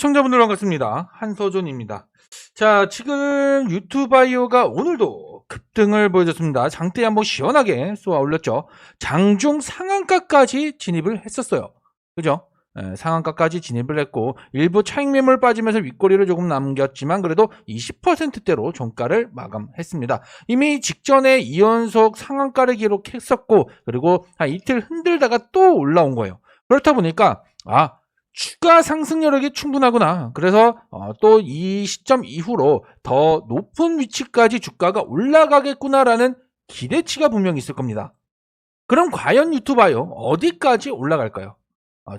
시청자분들 반갑습니다. 한서준입니다. 자, 지금 유튜바이오가 오늘도 급등을 보여줬습니다. 장대 한번 시원하게 쏘아 올렸죠. 장중 상한가까지 진입을 했었어요. 그죠? 상한가까지 진입을 했고 일부 차익 매물 빠지면서 윗꼬리를 조금 남겼지만 그래도 20%대로 종가를 마감했습니다. 이미 직전에 2연속 상한가를 기록했었고 그리고 한 이틀 흔들다가 또 올라온 거예요. 그렇다 보니까 추가 상승 여력이 충분하구나. 그래서 또 이 시점 이후로 더 높은 위치까지 주가가 올라가겠구나라는 기대치가 분명히 있을 겁니다. 그럼 과연 유튜바이오 어디까지 올라갈까요?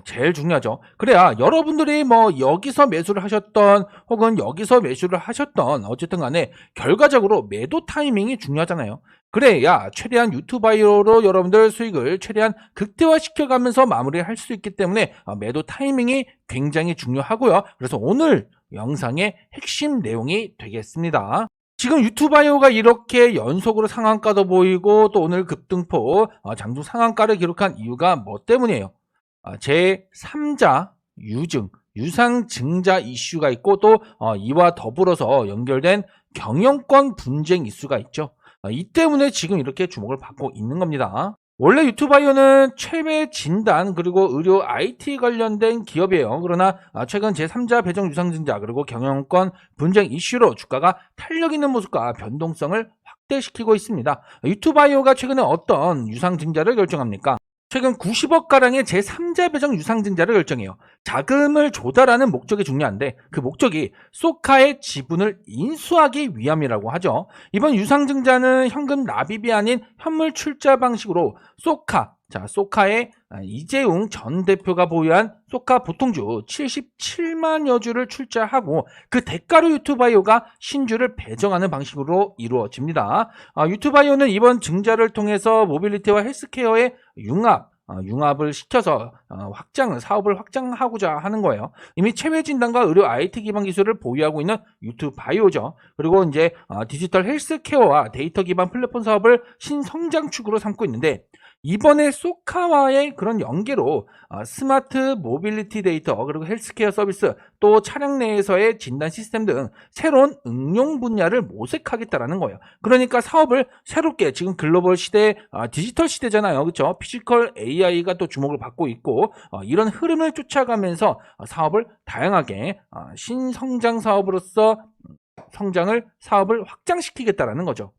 제일 중요하죠. 그래야 여러분들이 뭐 여기서 매수를 하셨던 혹은 여기서 매수를 하셨던 어쨌든 간에 결과적으로 매도 타이밍이 중요하잖아요. 그래야 최대한 유튜바이오로 여러분들 수익을 최대한 극대화시켜가면서 마무리할 수 있기 때문에 매도 타이밍이 굉장히 중요하고요. 그래서 오늘 영상의 핵심 내용이 되겠습니다. 지금 유튜바이오가 이렇게 연속으로 상한가도 보이고 또 오늘 급등포 장중 상한가를 기록한 이유가 뭐 때문이에요? 제3자 유증, 유상증자 이슈가 있고 또 이와 더불어서 연결된 경영권 분쟁 이슈가 있죠. 이 때문에 지금 이렇게 주목을 받고 있는 겁니다. 원래 유튜바이오는 최외 진단 그리고 의료 IT 관련된 기업이에요. 그러나 최근 제3자 배정 유상증자 그리고 경영권 분쟁 이슈로 주가가 탄력 있는 모습과 변동성을 확대시키고 있습니다. 유튜바이오가 최근에 어떤 유상증자를 결정합니까? 최근 90억가량의 제3자 배정 유상증자를 결정해요. 자금을 조달하는 목적이 중요한데 그 목적이 소카의 지분을 인수하기 위함이라고 하죠. 이번 유상증자는 현금 납입이 아닌 현물 출자 방식으로 소카의 이재용 전 대표가 보유한 소카 보통주 77만여 주를 출자하고 그 대가로 유튜바이오가 신주를 배정하는 방식으로 이루어집니다. 유튜바이오는 이번 증자를 통해서 모빌리티와 헬스케어의 융합을 시켜서 사업을 확장하고자 하는 거예요. 이미 체외 진단과 의료 IT 기반 기술을 보유하고 있는 유튜바이오죠. 그리고 이제 디지털 헬스케어와 데이터 기반 플랫폼 사업을 신성장축으로 삼고 있는데 이번에 소카와의 그런 연계로 스마트 모빌리티 데이터 그리고 헬스케어 서비스 또 차량 내에서의 진단 시스템 등 새로운 응용 분야를 모색하겠다라는 거예요. 그러니까 사업을 새롭게 지금 글로벌 시대 디지털 시대잖아요. 그렇죠? 피지컬 AI가 또 주목을 받고 있고 이런 흐름을 쫓아가면서 사업을 다양하게 신성장 사업으로서 사업을 확장시키겠다라는 거죠.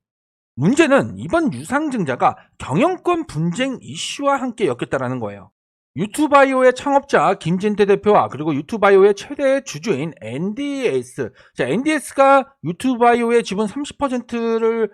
문제는 이번 유상증자가 경영권 분쟁 이슈와 함께 엮였다는 거예요. 유튜바이오의 창업자 김진태 대표와 그리고 유튜바이오의 최대 주주인 NDS. NDS가 유튜바이오의 지분 30%를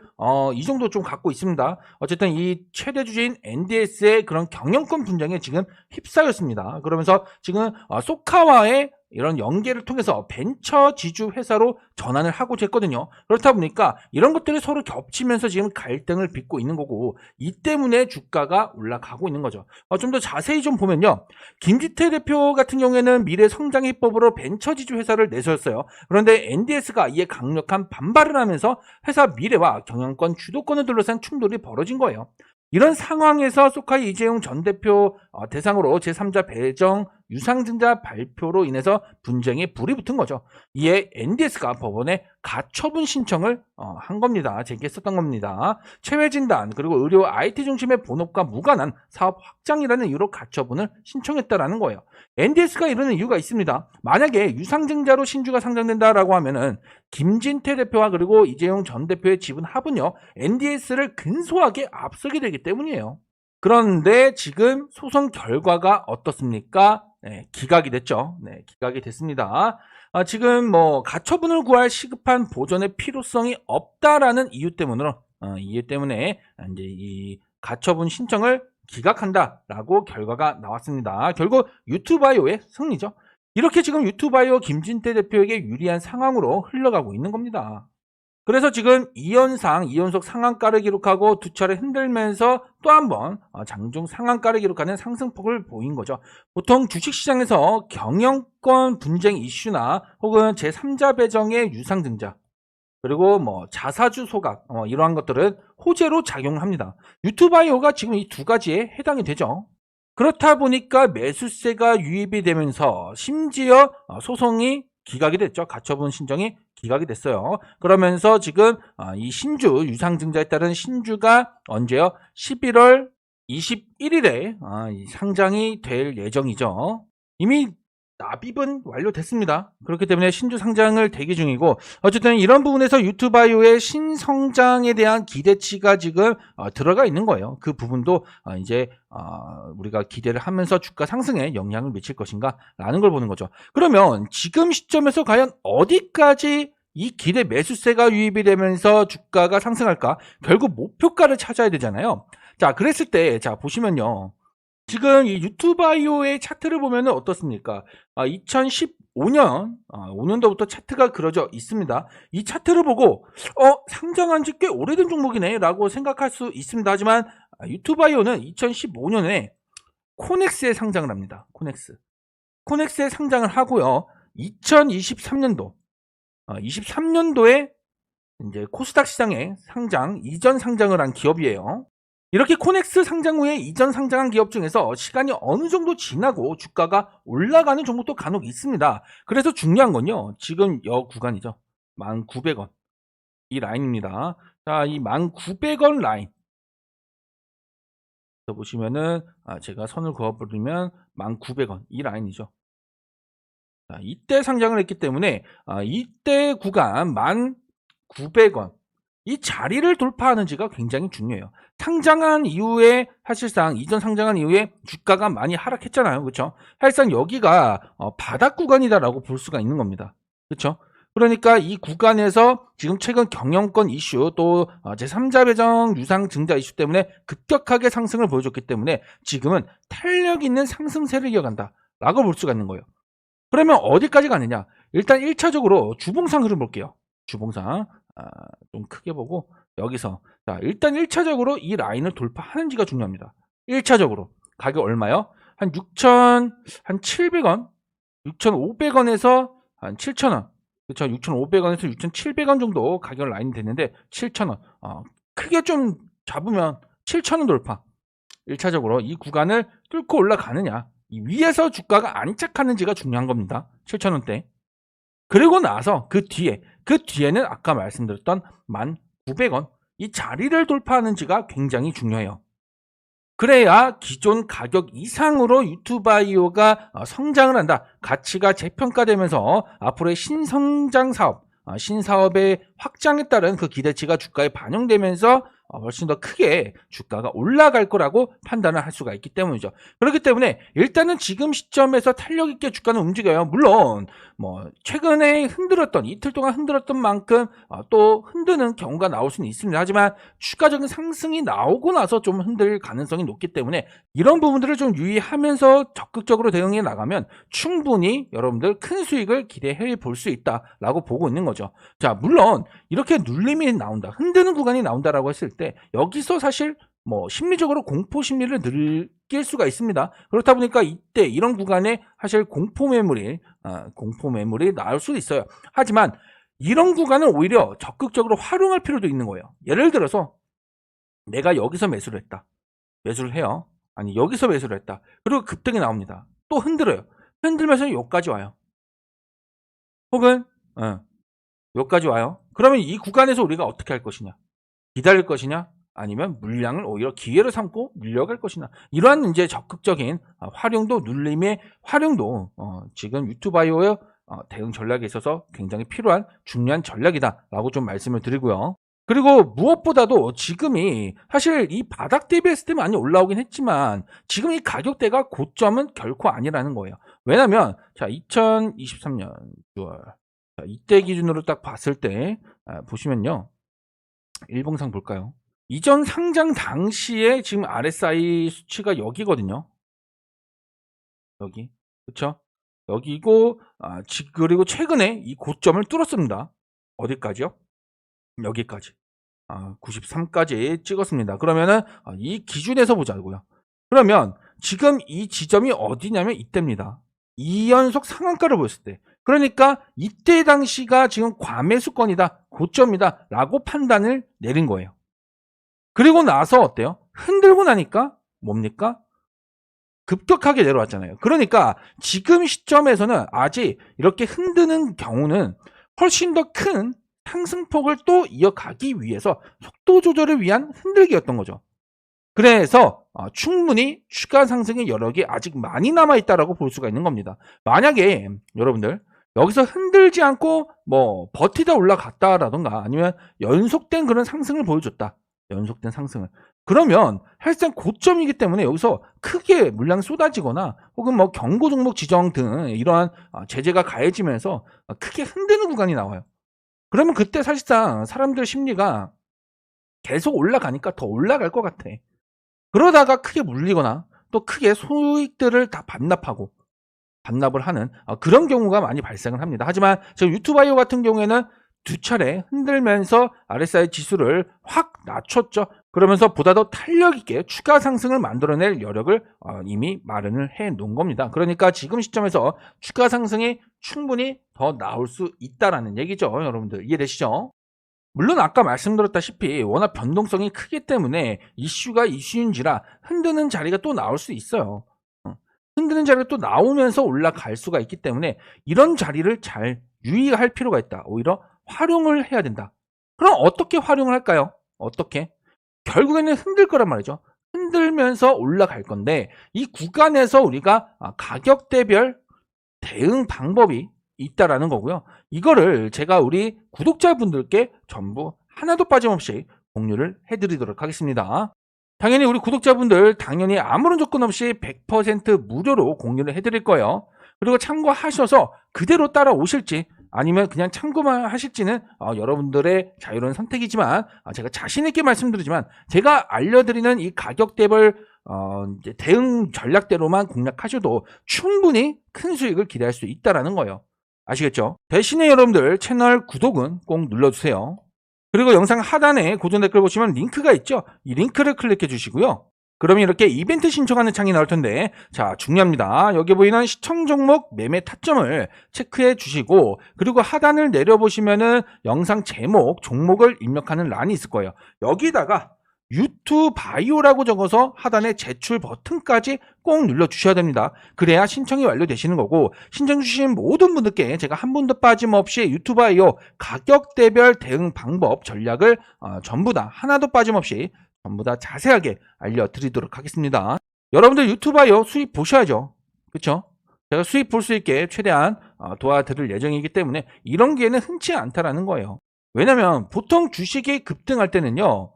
이 정도 좀 갖고 있습니다. 어쨌든 이 최대 주주인 NDS의 그런 경영권 분쟁에 지금 휩싸였습니다. 그러면서 지금 소카와의 이런 연계를 통해서 벤처 지주 회사로 전환을 하고자 했거든요. 그렇다 보니까 이런 것들이 서로 겹치면서 지금 갈등을 빚고 있는 거고 이 때문에 주가가 올라가고 있는 거죠. 좀 더 자세히 좀 보면요. 김지태 대표 같은 경우에는 미래 성장 해법으로 벤처 지주 회사를 내세웠어요. 그런데 NDS가 이에 강력한 반발을 하면서 회사 미래와 경영권 주도권을 둘러싼 충돌이 벌어진 거예요. 이런 상황에서 소카이 이재용 전 대표 대상으로 제3자 배정 유상증자 발표로 인해서 분쟁에 불이 붙은 거죠. 이에 NDS가 법원에 가처분 신청을 한 겁니다. 제기했었던 겁니다. 체외 진단 그리고 의료 IT 중심의 본업과 무관한 사업 확장이라는 이유로 가처분을 신청했다라는 거예요. NDS가 이러는 이유가 있습니다. 만약에 유상증자로 신주가 상장된다라고 하면은 김진태 대표와 그리고 이재용 전 대표의 지분 합은요 NDS를 근소하게 앞서게 되기 때문이에요. 그런데 지금 소송 결과가 어떻습니까? 기각이 됐죠. 기각이 됐습니다. 지금 가처분을 구할 시급한 보존의 필요성이 없다라는 이유 때문에 이제 이 가처분 신청을 기각한다라고 결과가 나왔습니다. 결국 유튜바이오의 승리죠. 이렇게 지금 유튜바이오 김진태 대표에게 유리한 상황으로 흘러가고 있는 겁니다. 그래서 지금 2연속 상한가를 기록하고 두 차례 흔들면서 또 한 번 장중 상한가를 기록하는 상승폭을 보인 거죠. 보통 주식시장에서 경영권 분쟁 이슈나 혹은 제3자 배정의 유상증자 그리고 자사주 소각 이러한 것들은 호재로 작용합니다. 유튜바이오가 지금 이 두 가지에 해당이 되죠. 그렇다 보니까 매수세가 유입이 되면서 심지어 소송이 기각이 됐죠. 가처분 신청이 기각이 됐어요. 그러면서 지금 이 신주 유상증자에 따른 신주가 언제요? 11월 21일에 상장이 될 예정이죠. 이미 납입은 완료됐습니다. 그렇기 때문에 신주 상장을 대기 중이고, 어쨌든 이런 부분에서 유튜바이오의 신성장에 대한 기대치가 지금 들어가 있는 거예요. 그 부분도 이제 우리가 기대를 하면서 주가 상승에 영향을 미칠 것인가 라는 걸 보는 거죠. 그러면 지금 시점에서 과연 어디까지 이 기대 매수세가 유입이 되면서 주가가 상승할까? 결국 목표가를 찾아야 되잖아요. 자, 그랬을 때, 자, 보시면요. 지금 이 유튜바이오의 차트를 보면 어떻습니까? 2015년, 5년도부터 차트가 그려져 있습니다. 이 차트를 보고, 상장한 지 꽤 오래된 종목이네, 라고 생각할 수 있습니다. 하지만, 유튜바이오는 2015년에 코넥스에 상장을 합니다. 코넥스에 상장을 하고요. 2023년도, 23년도에 이제 코스닥 시장에 이전 상장을 한 기업이에요. 이렇게 코넥스 상장 후에 이전 상장한 기업 중에서 시간이 어느 정도 지나고 주가가 올라가는 종목도 간혹 있습니다. 그래서 중요한 건요. 지금 여 구간이죠. 1,900원. 이 라인입니다. 자, 이 1,900원 라인. 보시면은 제가 선을 그어버리면 1,900원. 이 라인이죠. 자, 이때 상장을 했기 때문에 이때 구간 1,900원. 이 자리를 돌파하는지가 굉장히 중요해요. 상장한 이후에 사실상 이전 상장한 이후에 주가가 많이 하락했잖아요. 그렇죠? 사실상 여기가 바닥 구간이다라고 볼 수가 있는 겁니다. 그렇죠? 그러니까 이 구간에서 지금 최근 경영권 이슈 또 제3자 배정 유상 증자 이슈 때문에 급격하게 상승을 보여줬기 때문에 지금은 탄력 있는 상승세를 이어간다라고 볼 수가 있는 거예요. 그러면 어디까지 가느냐? 일단 1차적으로 주봉상 흐름 볼게요. 주봉상 좀 크게 보고 여기서 자 일단 1차적으로 이 라인을 돌파하는지가 중요합니다. 1차적으로 가격 얼마요? 한 6,700원 6,500원에서 한 7,000원 그렇죠? 6,500원에서 6,700원 정도 가격 라인이 됐는데 7,000원 크게 좀 잡으면 7,000원 돌파 1차적으로 이 구간을 뚫고 올라가느냐 이 위에서 주가가 안착하는지가 중요한 겁니다. 7,000원대 그리고 나서 그 뒤에는 아까 말씀드렸던 1,900원 이 자리를 돌파하는지가 굉장히 중요해요. 그래야 기존 가격 이상으로 유튜바이오가 성장을 한다. 가치가 재평가되면서 앞으로의 신성장 사업, 신사업의 확장에 따른 그 기대치가 주가에 반영되면서 훨씬 더 크게 주가가 올라갈 거라고 판단을 할 수가 있기 때문이죠. 그렇기 때문에 일단은 지금 시점에서 탄력 있게 주가는 움직여요. 물론 뭐 최근에 흔들었던 이틀 동안 흔들었던 만큼 또 흔드는 경우가 나올 수는 있습니다. 하지만 추가적인 상승이 나오고 나서 좀 흔들 가능성이 높기 때문에 이런 부분들을 좀 유의하면서 적극적으로 대응해 나가면 충분히 여러분들 큰 수익을 기대해 볼 수 있다라고 보고 있는 거죠. 자, 물론 이렇게 눌림이 나온다, 흔드는 구간이 나온다라고 했을 때 여기서 사실 뭐 심리적으로 공포 심리를 느낄 수가 있습니다. 그렇다 보니까 이때 이런 구간에 사실 공포 매물이 나올 수도 있어요. 하지만 이런 구간을 오히려 적극적으로 활용할 필요도 있는 거예요. 예를 들어서 내가 여기서 매수를 했다. 매수를 해요. 아니 여기서 매수를 했다. 그리고 급등이 나옵니다. 또 흔들어요. 흔들면서 여기까지 와요. 혹은 여기까지 와요. 그러면 이 구간에서 우리가 어떻게 할 것이냐? 기다릴 것이냐? 아니면 물량을 오히려 기회로 삼고 밀려갈 것이냐? 이러한 이제 적극적인 활용도 눌림의 활용도 지금 유튜바이오의 대응 전략에 있어서 굉장히 필요한 중요한 전략이다라고 좀 말씀을 드리고요. 그리고 무엇보다도 지금이 사실 이 바닥 대비했을 때 많이 올라오긴 했지만 지금 이 가격대가 고점은 결코 아니라는 거예요. 왜냐하면 자 2023년 6월 자, 이때 기준으로 딱 봤을 때 보시면요. 일봉상 볼까요? 이전 상장 당시에 지금 RSI 수치가 여기거든요. 여기. 그쵸? 여기고 그리고 최근에 이 고점을 뚫었습니다. 어디까지요? 여기까지. 93까지 찍었습니다. 그러면은 이 기준에서 보자고요. 그러면 지금 이 지점이 어디냐면 이때입니다. 2연속 상한가를 보였을 때. 그러니까 이때 당시가 지금 과매수권이다, 고점이다 라고 판단을 내린 거예요. 그리고 나서 어때요? 흔들고 나니까 뭡니까? 급격하게 내려왔잖아요. 그러니까 지금 시점에서는 아직 이렇게 흔드는 경우는 훨씬 더 큰 상승폭을 또 이어가기 위해서 속도 조절을 위한 흔들기였던 거죠. 그래서 충분히 추가 상승의 여력이 아직 많이 남아있다라고 볼 수가 있는 겁니다. 만약에 여러분들 여기서 흔들지 않고 뭐 버티다 올라갔다라던가 아니면 연속된 그런 상승을 보여줬다. 연속된 상승을. 그러면 사실상 고점이기 때문에 여기서 크게 물량이 쏟아지거나 혹은 뭐 경고 종목 지정 등 이러한 제재가 가해지면서 크게 흔드는 구간이 나와요. 그러면 그때 사실상 사람들 심리가 계속 올라가니까 더 올라갈 것 같아. 그러다가 크게 물리거나 또 크게 수익들을 다 반납을 하는 그런 경우가 많이 발생을 합니다. 하지만 지금 유튜바이오 같은 경우에는 두 차례 흔들면서 RSI 지수를 확 낮췄죠. 그러면서 보다 더 탄력 있게 추가 상승을 만들어낼 여력을 이미 마련을 해 놓은 겁니다. 그러니까 지금 시점에서 추가 상승이 충분히 더 나올 수 있다라는 얘기죠. 여러분들 이해되시죠? 물론 아까 말씀드렸다시피 워낙 변동성이 크기 때문에 이슈가 이슈인지라 흔드는 자리가 또 나올 수 있어요. 흔드는 자리가 또 나오면서 올라갈 수가 있기 때문에 이런 자리를 잘 유의할 필요가 있다. 오히려 활용을 해야 된다. 그럼 어떻게 활용을 할까요? 어떻게? 결국에는 흔들 거란 말이죠. 흔들면서 올라갈 건데 이 구간에서 우리가 가격대별 대응 방법이 있다라는 거고요. 이거를 제가 우리 구독자분들께 전부 하나도 빠짐없이 공유를 해드리도록 하겠습니다. 당연히 우리 구독자분들 당연히 아무런 조건 없이 100% 무료로 공유를 해드릴 거예요. 그리고 참고하셔서 그대로 따라오실지 아니면 그냥 참고만 하실지는 여러분들의 자유로운 선택이지만 제가 자신 있게 말씀드리지만 제가 알려드리는 이 가격대별 이제 대응 전략대로만 공략하셔도 충분히 큰 수익을 기대할 수 있다는 거예요. 아시겠죠? 대신에 여러분들 채널 구독은 꼭 눌러주세요. 그리고 영상 하단에 고정 댓글 보시면 링크가 있죠? 이 링크를 클릭해 주시고요. 그러면 이렇게 이벤트 신청하는 창이 나올 텐데 자 중요합니다. 여기 보이는 시청 종목 매매 타점을 체크해 주시고 그리고 하단을 내려보시면은 영상 제목 종목을 입력하는 란이 있을 거예요. 여기다가 유튜바이오라고 적어서 하단에 제출 버튼까지 꼭 눌러 주셔야 됩니다. 그래야 신청이 완료되시는 거고 신청 주신 모든 분들께 제가 한 분도 빠짐없이 유튜바이오 가격대별 대응 방법 전략을 전부 다 하나도 빠짐없이 전부 다 자세하게 알려드리도록 하겠습니다. 여러분들 유튜바이오 수익 보셔야죠. 그렇죠? 제가 수익 볼 수 있게 최대한 도와드릴 예정이기 때문에 이런 기회는 흔치 않다라는 거예요. 왜냐면 보통 주식이 급등할 때는요.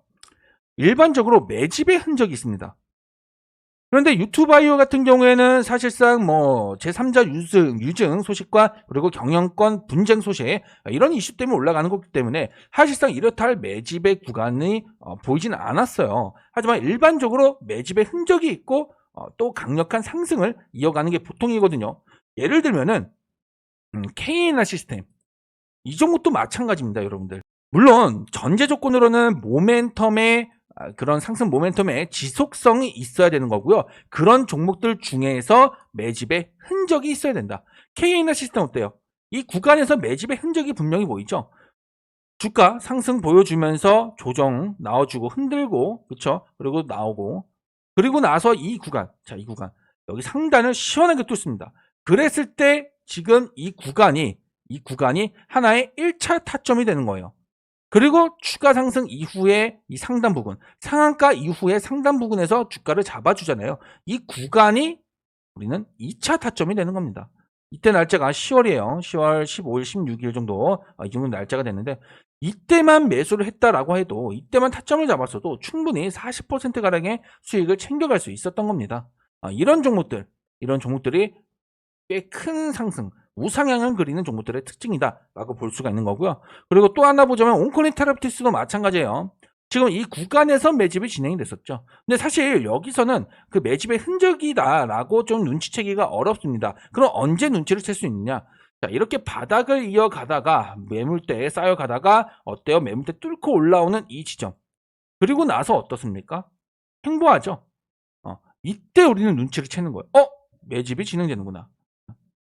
일반적으로 매집의 흔적이 있습니다. 그런데 유튜바이오 같은 경우에는 사실상 뭐 제3자 유증 소식과 그리고 경영권 분쟁 소식 이런 이슈 때문에 올라가는 거기 때문에 사실상 이렇다 할 매집의 구간이 보이지는 않았어요. 하지만 일반적으로 매집의 흔적이 있고 또 강력한 상승을 이어가는 게 보통이거든요. 예를 들면은 K&R 시스템 이 종목도 마찬가지입니다, 여러분들. 물론 전제 조건으로는 모멘텀의 그런 상승 모멘텀의 지속성이 있어야 되는 거고요. 그런 종목들 중에서 매집의 흔적이 있어야 된다. K&R 시스템 어때요? 이 구간에서 매집의 흔적이 분명히 보이죠? 주가 상승 보여주면서 조정 나와주고 흔들고 그렇죠? 그리고 나오고 그리고 나서 이 구간 이 구간 여기 상단을 시원하게 뚫습니다. 그랬을 때 지금 이 구간이 하나의 1차 타점이 되는 거예요. 그리고 추가 상승 이후에 이 상단 부분, 상한가 이후에 상단 부분에서 주가를 잡아주잖아요. 이 구간이 우리는 2차 타점이 되는 겁니다. 이때 날짜가 10월이에요. 10월 15일, 16일 정도 이 정도 날짜가 됐는데 이때만 매수를 했다라고 해도 이때만 타점을 잡았어도 충분히 40%가량의 수익을 챙겨갈 수 있었던 겁니다. 이런 종목들이 꽤 큰 상승, 우상향을 그리는 종목들의 특징이다라고 볼 수가 있는 거고요. 그리고 또 하나 보자면 온코니 테라피티스도 마찬가지예요. 지금 이 구간에서 매집이 진행이 됐었죠. 근데 사실 여기서는 그 매집의 흔적이다라고 좀 눈치채기가 어렵습니다. 그럼 언제 눈치를 챌 수 있느냐? 자, 이렇게 바닥을 이어가다가 매물대에 쌓여가다가 어때요? 매물대 뚫고 올라오는 이 지점. 그리고 나서 어떻습니까? 행보하죠. 이때 우리는 눈치를 채는 거예요. 매집이 진행되는구나.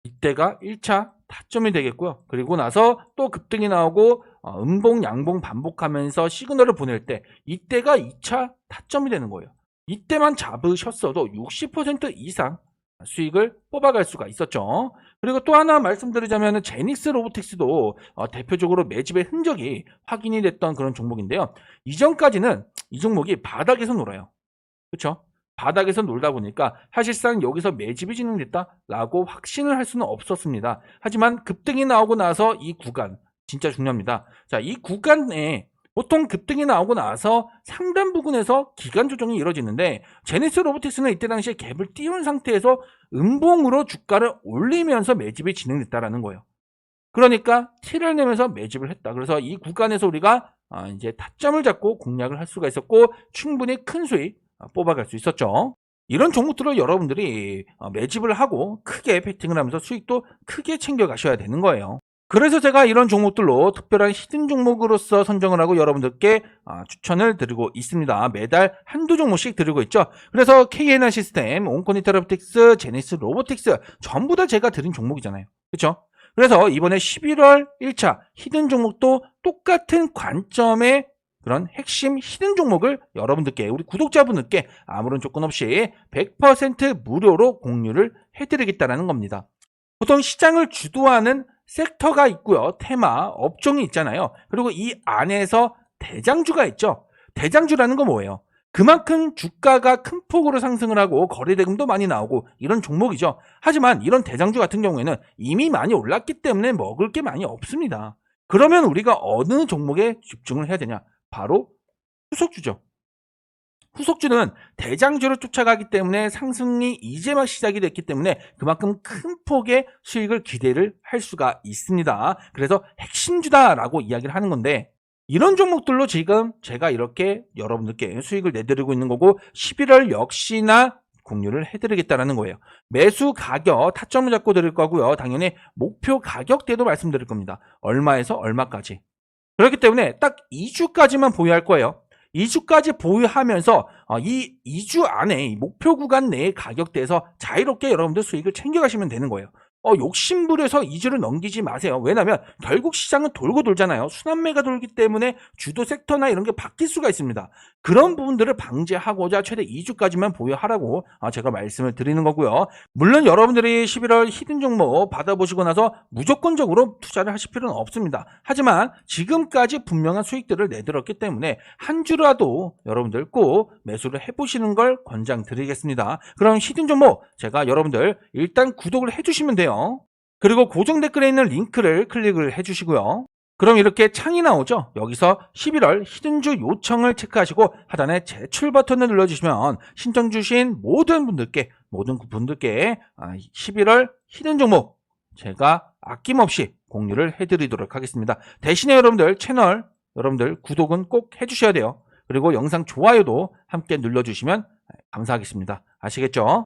이때가 1차 타점이 되겠고요. 그리고 나서 또 급등이 나오고 음봉 양봉 반복하면서 시그널을 보낼 때 이때가 2차 타점이 되는 거예요. 이때만 잡으셨어도 60% 이상 수익을 뽑아갈 수가 있었죠. 그리고 또 하나 말씀드리자면 제닉스 로보틱스도 대표적으로 매집의 흔적이 확인이 됐던 그런 종목인데요. 이전까지는 이 종목이 바닥에서 놀아요. 그렇죠? 바닥에서 놀다 보니까 사실상 여기서 매집이 진행됐다라고 확신을 할 수는 없었습니다. 하지만 급등이 나오고 나서 이 구간 진짜 중요합니다. 자, 이 구간에 보통 급등이 나오고 나서 상단 부근에서 기간 조정이 이루어지는데 제니스 로보틱스는 이때 당시에 갭을 띄운 상태에서 음봉으로 주가를 올리면서 매집이 진행됐다라는 거예요. 그러니까 티를 내면서 매집을 했다. 그래서 이 구간에서 우리가 이제 타점을 잡고 공략을 할 수가 있었고 충분히 큰 수익 뽑아갈 수 있었죠. 이런 종목들을 여러분들이 매집을 하고 크게 베팅을 하면서 수익도 크게 챙겨가셔야 되는 거예요. 그래서 제가 이런 종목들로 특별한 히든 종목으로서 선정을 하고 여러분들께 추천을 드리고 있습니다. 매달 한두 종목씩 드리고 있죠. 그래서 KNR 시스템, 온코니테라틱스, 제니스 로보틱스 전부 다 제가 드린 종목이잖아요. 그렇죠? 그래서 이번에 11월 1차 히든 종목도 똑같은 관점의 그런 핵심 히든 종목을 여러분들께, 우리 구독자분들께 아무런 조건 없이 100% 무료로 공유를 해드리겠다는 겁니다. 보통 시장을 주도하는 섹터가 있고요. 테마, 업종이 있잖아요. 그리고 이 안에서 대장주가 있죠. 대장주라는 건 뭐예요? 그만큼 주가가 큰 폭으로 상승을 하고 거래대금도 많이 나오고 이런 종목이죠. 하지만 이런 대장주 같은 경우에는 이미 많이 올랐기 때문에 먹을 게 많이 없습니다. 그러면 우리가 어느 종목에 집중을 해야 되냐? 바로 후속주죠. 후속주는 대장주를 쫓아가기 때문에 상승이 이제 막 시작이 됐기 때문에 그만큼 큰 폭의 수익을 기대를 할 수가 있습니다. 그래서 핵심주다라고 이야기를 하는 건데 이런 종목들로 지금 제가 이렇게 여러분들께 수익을 내드리고 있는 거고 11월 역시나 공유를 해드리겠다는 거예요. 매수 가격 타점을 잡고 드릴 거고요. 당연히 목표 가격대도 말씀드릴 겁니다. 얼마에서 얼마까지. 그렇기 때문에 딱 2주까지만 보유할 거예요. 2주까지 보유하면서 이 2주 안에 목표 구간 내의 가격대에서 자유롭게 여러분들 수익을 챙겨가시면 되는 거예요. 욕심부려서 2주를 넘기지 마세요. 왜냐하면 결국 시장은 돌고 돌잖아요. 순환매가 돌기 때문에 주도 섹터나 이런 게 바뀔 수가 있습니다. 그런 부분들을 방지하고자 최대 2주까지만 보유하라고 제가 말씀을 드리는 거고요. 물론 여러분들이 11월 히든 종목 받아보시고 나서 무조건적으로 투자를 하실 필요는 없습니다. 하지만 지금까지 분명한 수익들을 내들었기 때문에 한 주라도 여러분들 꼭 매수를 해보시는 걸 권장드리겠습니다. 그럼 히든 종목 제가 여러분들 일단 구독을 해주시면 돼요. 그리고 고정 댓글에 있는 링크를 클릭을 해주시고요. 그럼 이렇게 창이 나오죠. 여기서 11월 히든주 요청을 체크하시고 하단에 제출 버튼을 눌러주시면 신청 주신 모든 분들께 11월 히든 종목 제가 아낌없이 공유를 해드리도록 하겠습니다. 대신에 여러분들 채널 여러분들 구독은 꼭 해주셔야 돼요. 그리고 영상 좋아요도 함께 눌러주시면 감사하겠습니다. 아시겠죠?